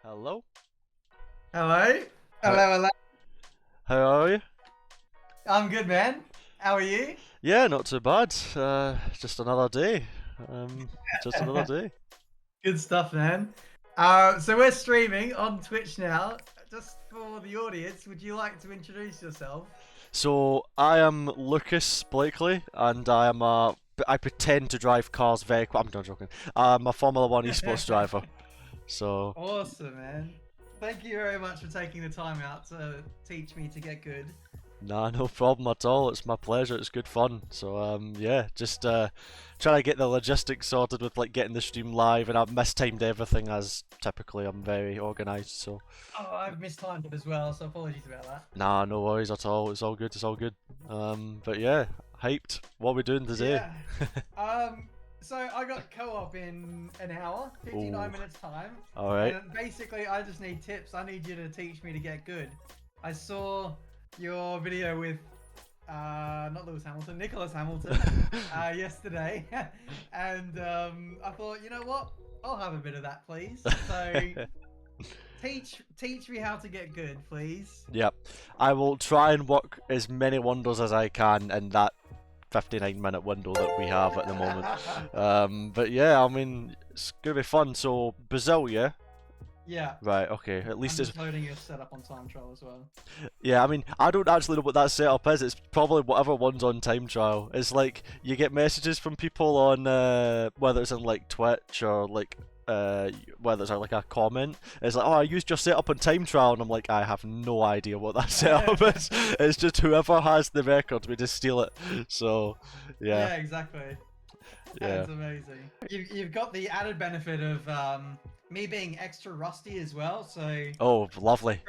Hello. Hello. Hello. How are you? I'm good, man. How are you? Yeah, not too bad. Just another day. Just another day. Good stuff, man. So we're streaming on Twitch now. Just for the audience, would you like to introduce yourself? So I am Lucas Blakeley, and I pretend to drive cars very quick. I'm not joking. I'm a Formula One esports driver. So Awesome, man. Thank you very much for taking the time out to teach me to get good. nah, no problem at all. It's my pleasure. It's good fun. So yeah, just trying to get the logistics sorted with like getting the stream live, and I've mistimed everything as typically I'm very organised. So Oh, I've mistimed it as well, so apologies about that. nah, no worries at all. It's all good. It's all good. But yeah, hyped. What are we doing today? Yeah. So I got co-op in an hour, 59 Ooh. minutes time. All right. And basically, I just need tips. I need you to teach me to get good. I saw your video with not Lewis Hamilton, Nicholas Hamilton yesterday, and I thought, you know what? I'll have a bit of that, please. So teach me how to get good, please. Yep. I will try and work as many wonders as I can in that 59-minute window that we have at the moment. But yeah, I mean, it's gonna be fun. So Brazil, yeah. Yeah. Right. Okay. At least I'm it's just loading your setup on time trial as well. yeah. I mean, I don't actually know what that setup is. It's probably whatever one's on time trial. It's like you get messages from people on whether it's on like Twitch or like whether it's like a comment. It's like, oh, I used your setup on time trial, and I'm like, I have no idea what that setup is. It's just whoever has the record, we just steal it. So Yeah, yeah. exactly. Yeah. That's amazing. You've got the added benefit of me being extra rusty as well. So Oh, lovely.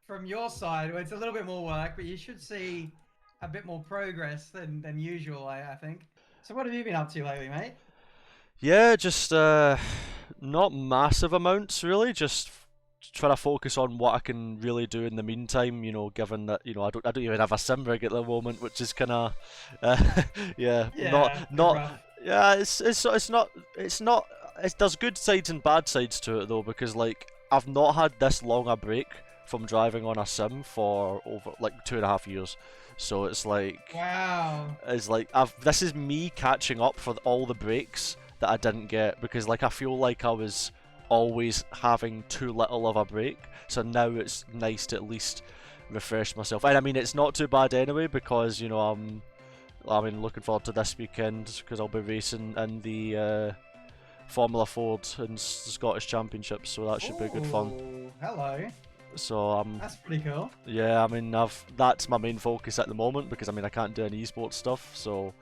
from your side, well, it's a little bit more work, but you should see a bit more progress than usual, I think. So what have you been up to lately, mate? Yeah, just not massive amounts really. Just trying to focus on what I can really do in the meantime. You know, given that I don't even have a sim rig at the moment, which is kind of yeah, Yeah, not rough. yeah. It's not. There's good sides and bad sides to it though, because like I've not had this long a break from driving on a sim for over like 2.5 years. So it's like Wow. this is me catching up for all the breaks that I didn't get, because like I feel like I was always having too little of a break. So now it's nice to at least refresh myself. And I mean, it's not too bad anyway, because looking forward to this weekend because I'll be racing in the Formula Ford and Scottish Championships, so that should be good fun. Ooh, hello. So That's pretty cool. yeah, I mean that's my main focus at the moment, because I mean I can't do any esports stuff, so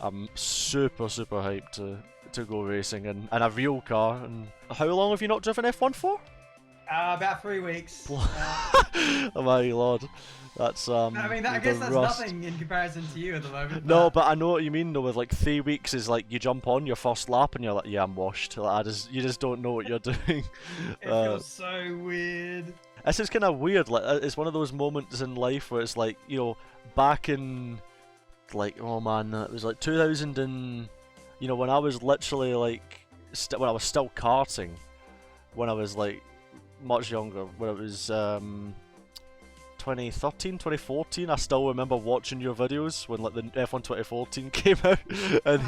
I'm super hyped to go racing in a real car. And how long have you not driven F1 for? About 3 weeks. Oh my lord, that's I mean, I guess the that's rust. nothing in comparison to you at the moment. No, but I know what you mean though. With like 3 weeks is like you jump on your first lap and you're like, yeah, I'm washed. Like, you just don't know what you're doing. It feels so weird. This is kind of weird. Like it's one of those moments in life where it's like, back in like, oh man, it was like 2000 and when I was literally like when I was still karting, when I was like much younger, when it was 2013, 2014, I still remember watching your videos when like the F1 2014 came out, and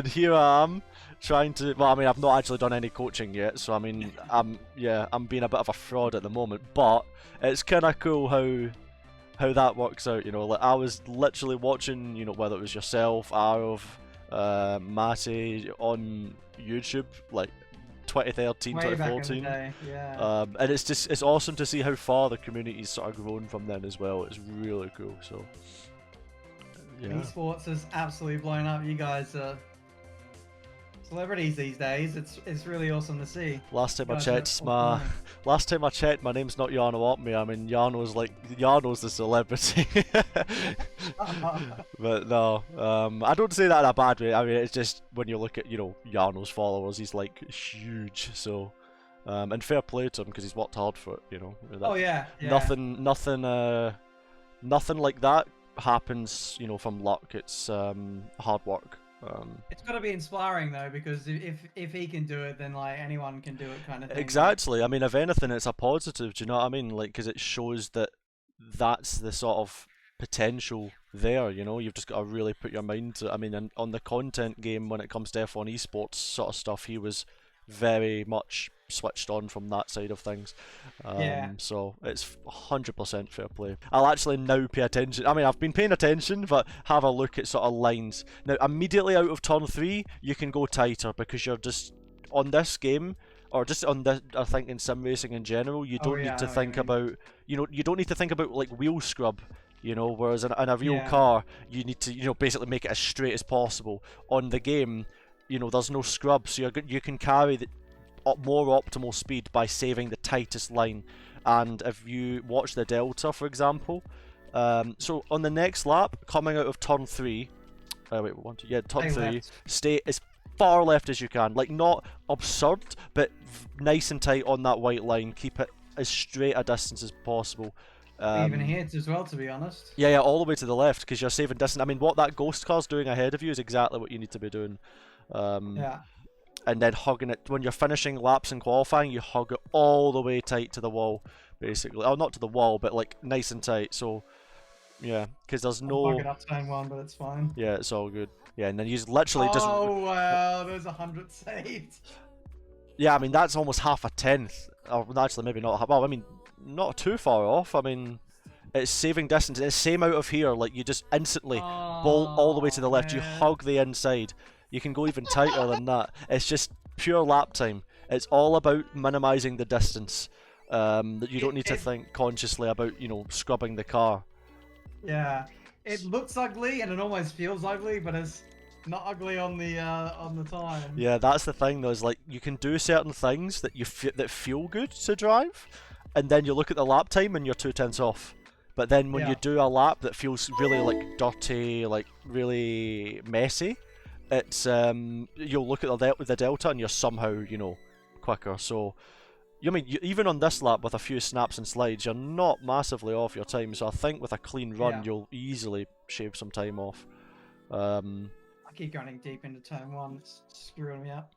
here I am trying to. Well, I mean, I've not actually done any coaching yet, so I mean, I'm being a bit of a fraud at the moment, but it's kind of cool how that works out. Like I was literally watching, whether it was yourself, Arav, Matty on YouTube, like 2013, Way back in the 2014. day, yeah. And it's awesome to see how far the community's sort of grown from then as well. It's really cool. So yeah. Esports has absolutely blown up. You guys are celebrities these days. It's really awesome to see. Last time I Guys checked, are my name's not Jarno Opme. I mean, Jarno's the celebrity. But no, I don't say that in a bad way. I mean, it's just when you look at Jarno's followers, he's like huge. So, and fair play to him because he's worked hard for it. Oh yeah, yeah. Nothing like that happens. From luck. It's hard work. It's got to be inspiring though, because if he can do it, then like anyone can do it, kind of thing. Exactly. I mean, if anything, it's a positive. Do you know what I mean? Like, because it shows that that's the sort of potential there. You know, you've just got to really put your mind to. I mean, on the content game when it comes to F1 esports sort of stuff, he was very much switched on from that side of things. Yeah. So it's 100% fair play. I'll actually now pay attention. I mean, I've been paying attention, but have a look at sort of lines. Now, immediately out of turn 3, you can go tighter because you're just on this game, or just on this, I think in sim racing in general, you don't need to think about, you don't need to think about like wheel scrub. Whereas in a real car, you need to, basically make it as straight as possible. On the game, there's no scrub, so you can carry the more optimal speed by saving the tightest line. And if you watch the delta, for example, so on the next lap, coming out of turn 3, turn 3, stay as far left as you can, like not absurd, but nice and tight on that white line. Keep it as straight a distance as possible. Even hits as well, to be honest. Yeah, all the way to the left, because you're saving distance. I mean, what that ghost car's doing ahead of you is exactly what you need to be doing. Yeah. And then hugging it when you're finishing laps and qualifying, you hug it all the way tight to the wall, basically. Oh, not to the wall, but like nice and tight. So, yeah, because there's no. I'll bug it up turn 1, but it's fine. Yeah, it's all good. Yeah, and then you literally just. Oh wow, there's 100 saved. Yeah, I mean that's almost half a tenth. Or actually, maybe not. Well, I mean, not too far off. I mean, it's saving distance. It's same out of here. Like you just instantly bolt all the way to the left. Man. You hug the inside. You can go even tighter than that. It's just pure lap time. It's all about minimizing the distance. That you don't need to think consciously about, scrubbing the car. Yeah, it looks ugly and it almost feels ugly, but it's not ugly on the time. Yeah, that's the thing though. Is like you can do certain things that that feel good to drive, and then you look at the lap time and you're 2/10 off. But then when you do a lap that feels really like dirty, like really messy, it's you'll look at the delta and you're somehow quicker. So even on this lap with a few snaps and slides, you're not massively off your time. So I think with a clean run, you'll easily shave some time off. I keep going deep into turn 1. It's screwing me up.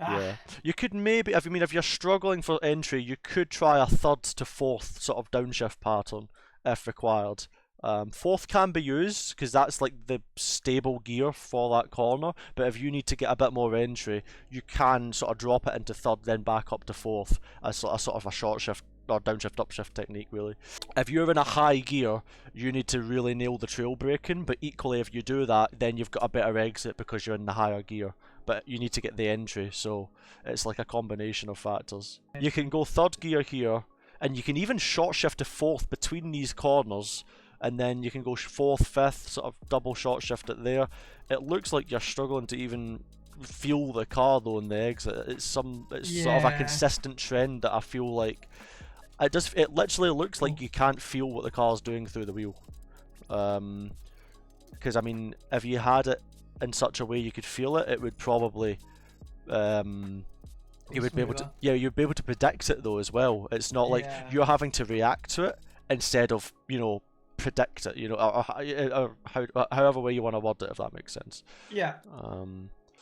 Yeah, you could maybe. If you're struggling for entry, you could try a 3rd to 4th sort of downshift pattern if required. 4th can be used because that's like the stable gear for that corner, but if you need to get a bit more entry, you can sort of drop it into 3rd, then back up to 4th as sort of a short shift or downshift upshift technique, really. If you're in a high gear, you need to really nail the trail braking, but equally if you do that, then you've got a better exit because you're in the higher gear, but you need to get the entry, so it's like a combination of factors. You can go 3rd gear here, and you can even short shift to 4th between these corners, and then you can go 4th, 5th, sort of double short shift it there. It looks like you're struggling to even feel the car though in the exit. It's sort of a consistent trend that I feel like it literally looks like you can't feel what the car's doing through the wheel. Because I mean, if you had it in such a way you could feel it, it would probably you would be able to you'd be able to predict it though as well. It's not like you're having to react to it instead of predict it, or however way you want to word it, if that makes sense. Yeah.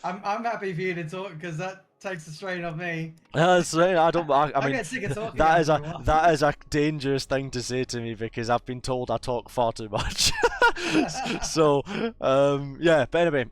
I'm happy for you to talk because that takes the strain off me. That's right. I mean, get sick of talking. That is a dangerous thing to say to me because I've been told I talk far too much. So yeah. But anyway,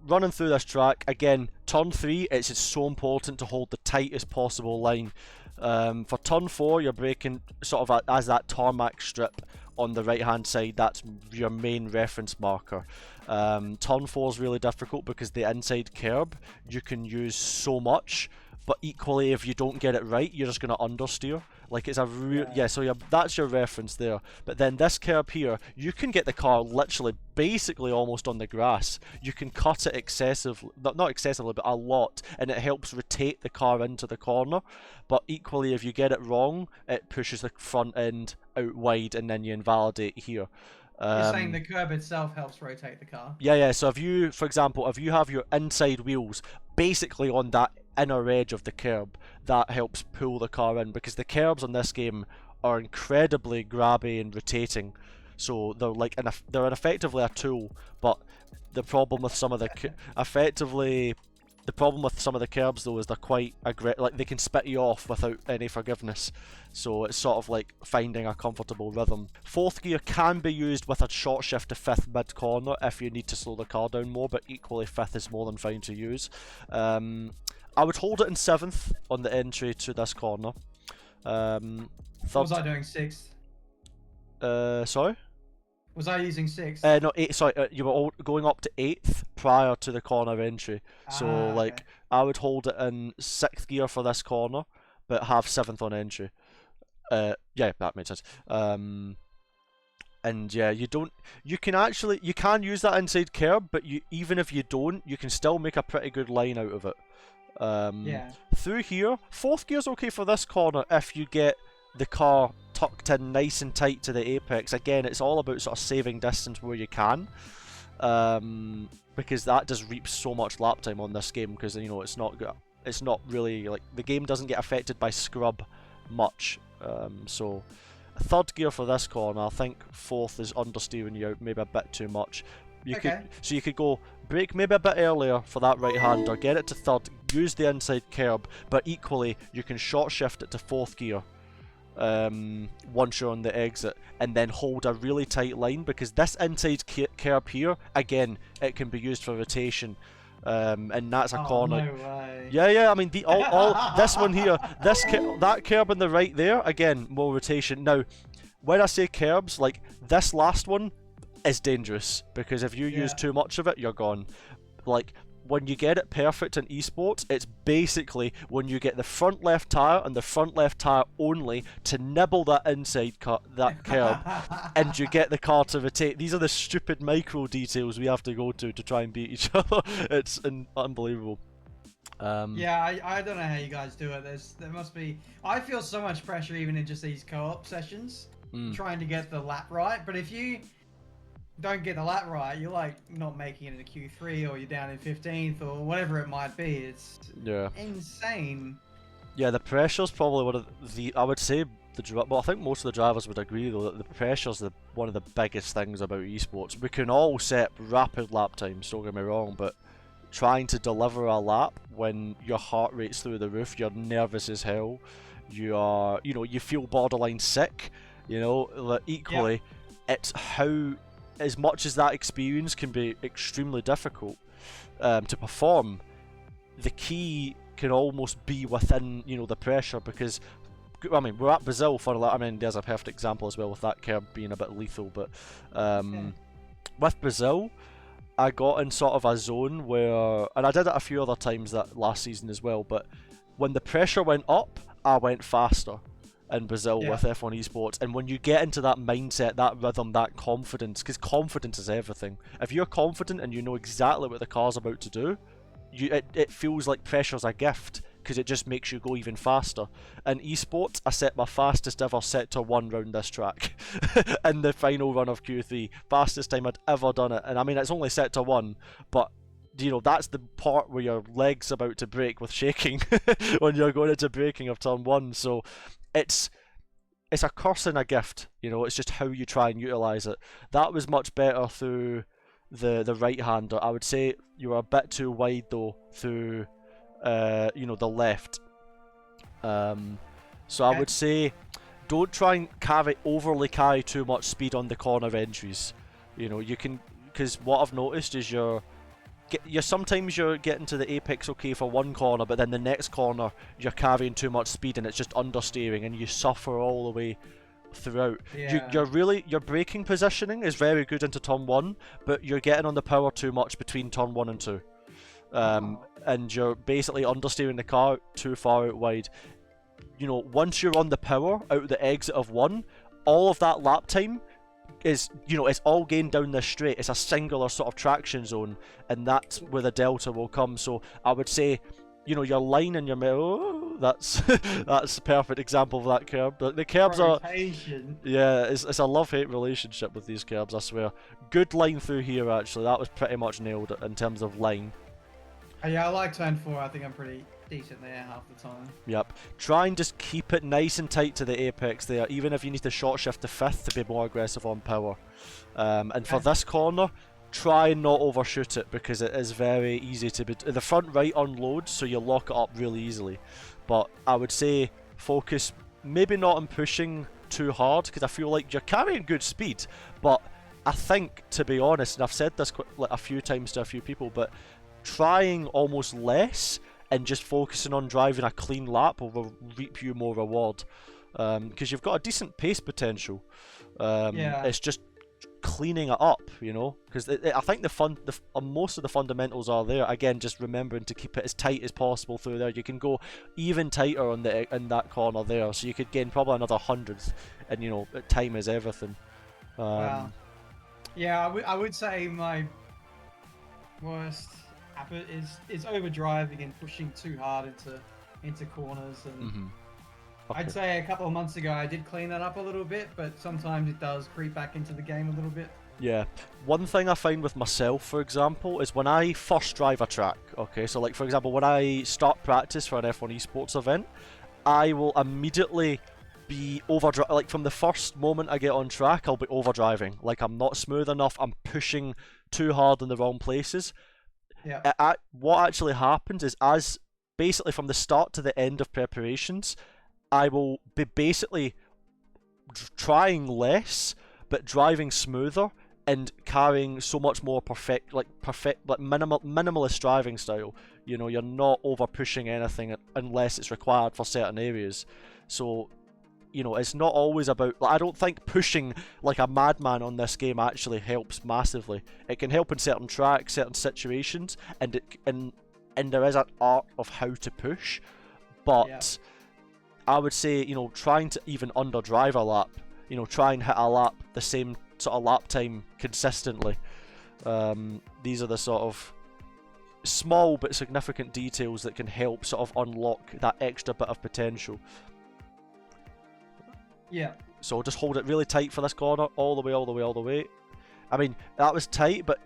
running through this track again, turn 3. It's so important to hold the tightest possible line. For turn 4, you're braking sort of as that tarmac strip on the right hand side. That's your main reference marker. Turn 4 is really difficult because the inside curb you can use so much, but equally if you don't get it right, you're just going to understeer. Like it's a real so that's your reference there. But then this curb here, you can get the car literally basically almost on the grass. You can cut it excessively, not excessively, but a lot, and it helps rotate the car into the corner. But equally, if you get it wrong, it pushes the front end out wide, and then you invalidate here. You're saying the curb itself helps rotate the car? Yeah. So if you, for example, if you have your inside wheels basically on that inner edge of the curb, that helps pull the car in because the curbs on this game are incredibly grabby and rotating. so they're like they're effectively a tool. But the problem with some of the the problem with some of the Kerbs though is they're quite like they can spit you off without any forgiveness. So it's sort of like finding a comfortable rhythm. Fourth gear can be used with a short shift to fifth mid corner if you need to slow the car down more, but equally fifth is more than fine to use. I would hold it in seventh on the entry to this corner. What was I doing? Sixth? Sorry? Was I using sixth? No, eight. Sorry, you were all going up to eighth prior to the corner entry. So like, okay. I would hold it in sixth gear for this corner, but have seventh on entry. Yeah, that makes sense. And yeah, you can use that inside kerb, but even if you don't, you can still make a pretty good line out of it. Yeah. Through here, fourth gear's okay for this corner if you get the car tucked in nice and tight to the apex. Again, it's all about sort of saving distance where you can, because that does reap so much lap time on this game, because you know it's not really like the game doesn't get affected by scrub much. So third gear for this corner, I think fourth is understeering you out maybe a bit too much. You could go brake maybe a bit earlier for that right hander, get it to third, use the inside kerb, but equally you can short shift it to fourth gear once you're on the exit, and then hold a really tight line, because this inside kerb here, again, it can be used for rotation. And that's a corner. No way. Yeah. I mean, all this one here, that kerb on the right there, again, more rotation. Now, when I say kerbs, like this last one is dangerous, because if you use too much of it, you're gone. Like when you get it perfect in esports, it's basically when you get the front left tire and the front left tire only to nibble that inside that kerb, and you get the car to rotate. These are the stupid micro details we have to go to try and beat each other. It's unbelievable. Yeah, I don't know how you guys do it. There must be. I feel so much pressure even in just these co-op sessions, trying to get the lap right. But if you don't get the lap right, you're like not making it into Q3, or you're down in 15th, or whatever it might be. It's insane. Yeah, the pressure's probably one of I would say well, I think most of the drivers would agree though that the pressure's one of the biggest things about esports. We can all set rapid lap times, don't get me wrong, but trying to deliver a lap when your heart rate's through the roof, you're nervous as hell, you feel borderline sick, equally, it's how, as much as that experience can be extremely difficult to perform, the key can almost be within, the pressure, because, I mean, we're at Brazil there's a perfect example as well with that kerb being a bit lethal, but with Brazil, I got in sort of a zone where, and I did it a few other times that last season as well, but when the pressure went up, I went faster in Brazil with F1 Esports. And when you get into that mindset, that rhythm, that confidence, because confidence is everything. If you're confident and you know exactly what the car's about to do, it feels like pressure's a gift, because it just makes you go even faster. In esports, I set my fastest ever sector 1 round this track in the final run of Q3. Fastest time I'd ever done it. And I mean, it's only sector 1, but that's the part where your leg's about to break with shaking when you're going into braking of turn 1. So it's a curse and a gift, it's just how you try and utilise it. That was much better through the right-hander. I would say you were a bit too wide though through the left. So I would say don't try and overly carry too much speed on the corner entries. You can, because what I've noticed is sometimes you're getting to the apex okay for one corner, but then the next corner you're carrying too much speed and it's just understeering and you suffer all the way throughout. Your braking positioning is very good into turn 1, but you're getting on the power too much between turn 1 and 2. And you're basically understeering the car too far out wide. Once you're on the power out the exit of 1, all of that lap time is, it's all gained down this straight. It's a singular sort of traction zone, and that's where the delta will come. So I would say, your line in your middle, that's a perfect example of that kerb. But the kerbs it's a love-hate relationship with these kerbs, I swear. Good line through here, actually. That was pretty much nailed in terms of line. Yeah, I like turn 4. I think I'm pretty decent there half the time. Yep. Try and just keep it nice and tight to the apex there, even if you need to short shift to 5th to be more aggressive on power. And for this corner, try and not overshoot it, because it is very easy to be... The front right unloads, so you lock it up really easily. But I would say focus maybe not on pushing too hard, because I feel like you're carrying good speed, but I think, to be honest, and I've said this a few times to a few people, but trying almost less and just focusing on driving a clean lap will reap you more reward, because you've got a decent pace potential. It's just cleaning it up, you know, because I think most of the fundamentals are there. Again, just remembering to keep it as tight as possible through there. You can go even tighter on in that corner there, so you could gain probably another 100th, and you know, time is everything. Wow. Yeah, I would say my worst habit is overdriving and pushing too hard into corners, and Okay. I'd say a couple of months ago I did clean that up a little bit, but sometimes it does creep back into the game a little bit. Yeah, one thing I find with myself, for example, is when I first drive a track, okay, so like for example when I start practice for an F1 Esports event, I will immediately be like from the first moment I get on track, I'll be overdriving. Like I'm not smooth enough, I'm pushing too hard in the wrong places. Yeah. What actually happens is, as basically from the start to the end of preparations, I will be basically trying less, but driving smoother and carrying so much more minimalist driving style. You know, you're not over pushing anything unless it's required for certain areas. So, you know, it's not always about... Like, I don't think pushing like a madman on this game actually helps massively. It can help in certain tracks, certain situations, and there is an art of how to push, but... Yeah. I would say, you know, trying to even underdrive a lap, you know, try and hit a lap the same sort of lap time consistently. These are the sort of small but significant details that can help sort of unlock that extra bit of potential. Yeah. So just hold it really tight for this corner, all the way, all the way, all the way. I mean, that was tight, but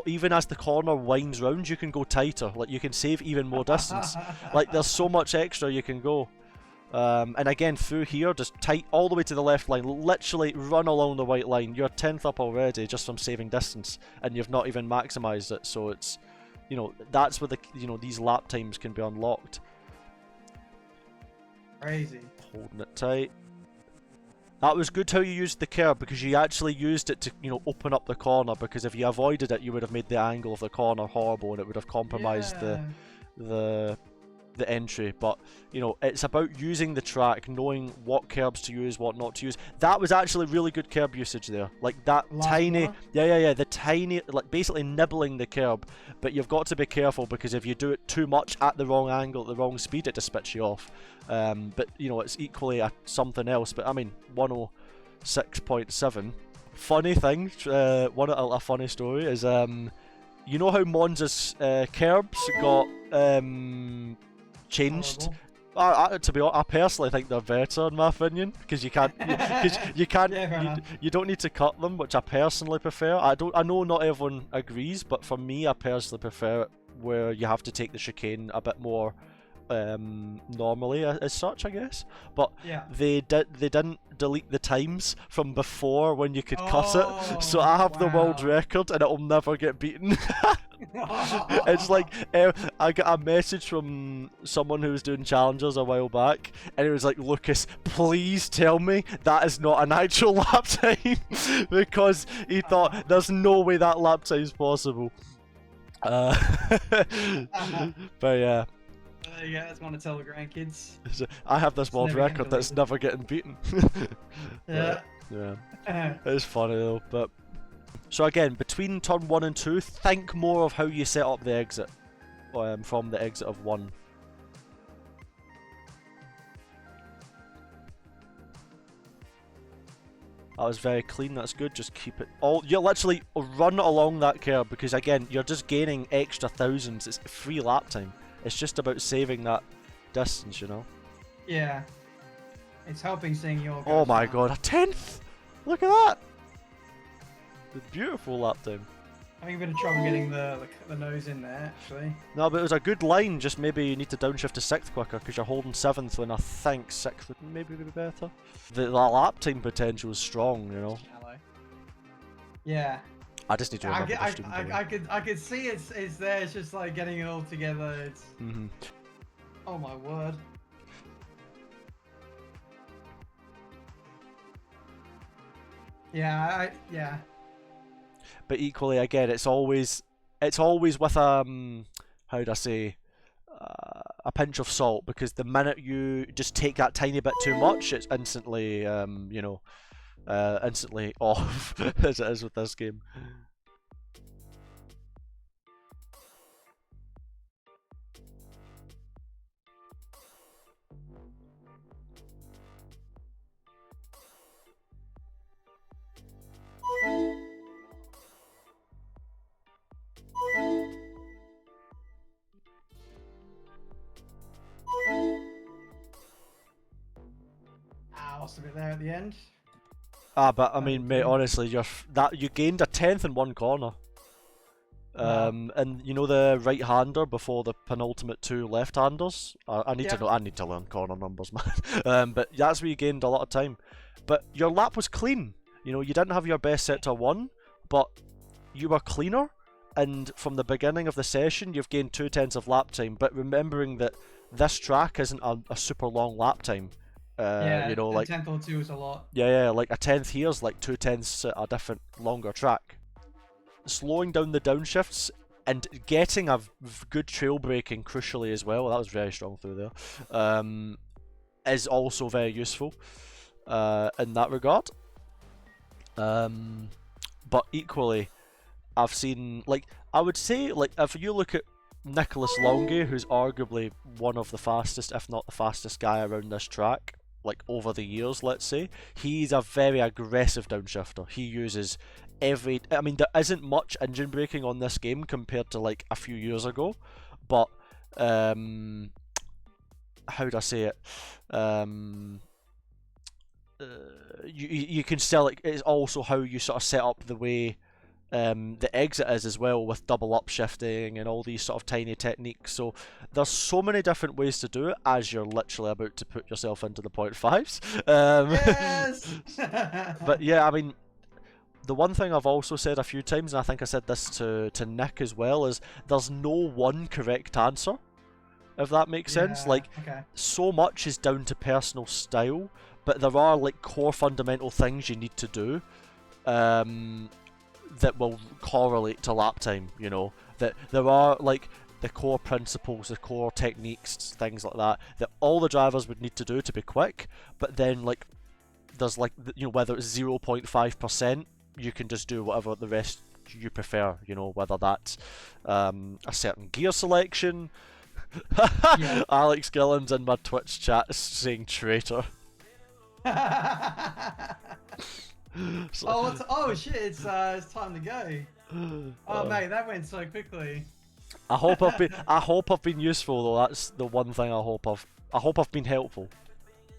even as the corner winds round, you can go tighter. Like, you can save even more distance. Like, there's so much extra you can go. And again, through here, just tight all the way to the left line, literally run along the white line. You're 10th up already just from saving distance, and you've not even maximised it. So it's, you know, that's where these lap times can be unlocked. Crazy. Holding it tight. That was good how you used the Kerb, because you actually used it to, you know, open up the corner, because if you avoided it, you would have made the angle of the corner horrible, and it would have compromised the entry. But you know, it's about using the track, knowing what Kerbs to use, what not to use. That was actually really good Kerb usage there, like that tiny the tiny, like basically nibbling the Kerb. But you've got to be careful, because if you do it too much at the wrong angle, at the wrong speed, it just spits you off. But you know, it's equally something else. But I mean, 106.7. Funny thing, a funny story is, you know how Monza's Kerbs got changed? To be honest, I personally think they're better, in my opinion, because you can't, you don't need to cut them, which I personally prefer. I know not everyone agrees, but for me, I personally prefer it where you have to take the chicane a bit more normally, as such, I guess. But they didn't delete the times from before when you could cut it, so I have the world record and it'll never get beaten. It's like, I got a message from someone who was doing challengers a while back, and it was like, Lucas, please tell me that is not an actual lap time, because he thought there's no way that lap time is possible. But yeah. Yeah, I just want to tell the grandkids. I have this world record that's never getting beaten. Yeah. It's funny though. But so again, between turn 1 and 2, think more of how you set up the exit from the exit of 1. That was very clean, that's good. Just keep it all. You literally run along that curve, because again, you're just gaining extra thousands. It's free lap time. It's just about saving that distance, you know? Yeah. It's helping seeing your... Oh my god, a 10th! Look at that! The beautiful lap time. Having a bit of trouble getting the nose in there, actually. No, but it was a good line, just maybe you need to downshift to 6th quicker, because you're holding 7th when I think 6th would maybe be better. The lap time potential is strong, you know. Hello. Yeah. I just need to remember the stream I could see it's there, it's just like getting it all together, it's... Oh my word. Yeah, yeah. But equally, again, it's always with how do I say, a pinch of salt, because the minute you just take that tiny bit too much, it's instantly, you know, instantly off, as it is with this game. Lost a bit there at the end. But I mean, mate, honestly, you gained a 10th in one corner. And you know the right-hander before the penultimate 2 left-handers? I need to learn corner numbers, man. But that's where you gained a lot of time. But your lap was clean. You know, you didn't have your best sector 1, but you were cleaner. And from the beginning of the session, you've gained 2/10 of lap time. But remembering that this track isn't a super long lap time. Yeah, you know, like 10th or 2 is a lot. Yeah, like a 10th here is like 2/10 at a different, longer track. Slowing down the downshifts and getting a good trail braking, crucially as well, that was very strong through there, is also very useful in that regard. But equally, I've seen, like, I would say, like, if you look at Nicholas Longy, who's arguably one of the fastest, if not the fastest guy around this track, like over the years, let's say, he's a very aggressive downshifter. He uses I mean, there isn't much engine braking on this game compared to like a few years ago, but how do I say it? You can still, like, it's also how you sort of set up the way the exit is as well, with double upshifting and all these sort of tiny techniques. So there's so many different ways to do it as you're literally about to put yourself into the 0.5s. Yes! But yeah, I mean, the one thing I've also said a few times, and I think I said this to Nick as well, is there's no one correct answer, if that makes sense. Like, so much is down to personal style, but there are like core fundamental things you need to do that will correlate to lap time, you know, that there are like the core principles, the core techniques, things like that all the drivers would need to do to be quick, but then like there's like, you know, whether it's 0.5%, you can just do whatever the rest you prefer, you know, whether that's a certain gear selection. Alex Gillen's in my Twitch chat saying traitor. So, oh shit, it's time to go. Oh mate, that went so quickly. I hope I've been useful though. That's the one thing I hope I've been helpful.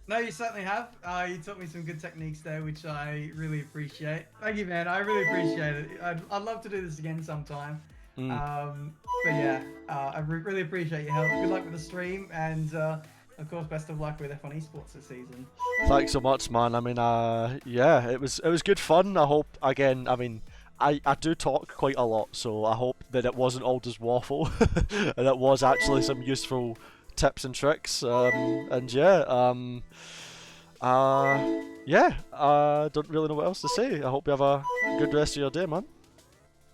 No, you certainly have. You taught me some good techniques there, which I really appreciate. Thank you, man. I really appreciate it. I'd love to do this again sometime. But yeah, I really appreciate your help. Good luck with the stream, and of course, best of luck with F1 Esports this season. Thanks so much, man. I mean, yeah, it was good fun. I hope, again, I mean, I do talk quite a lot, so I hope that it wasn't all just waffle, and it was actually some useful tips and tricks. And yeah, I don't really know what else to say. I hope you have a good rest of your day, man.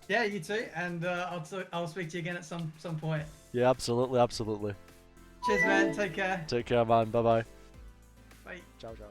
Yeah, you too, and I'll speak to you again at some point. Yeah, absolutely. Cheers, man. Take care. Take care, man. Bye-bye. Bye. Ciao, ciao.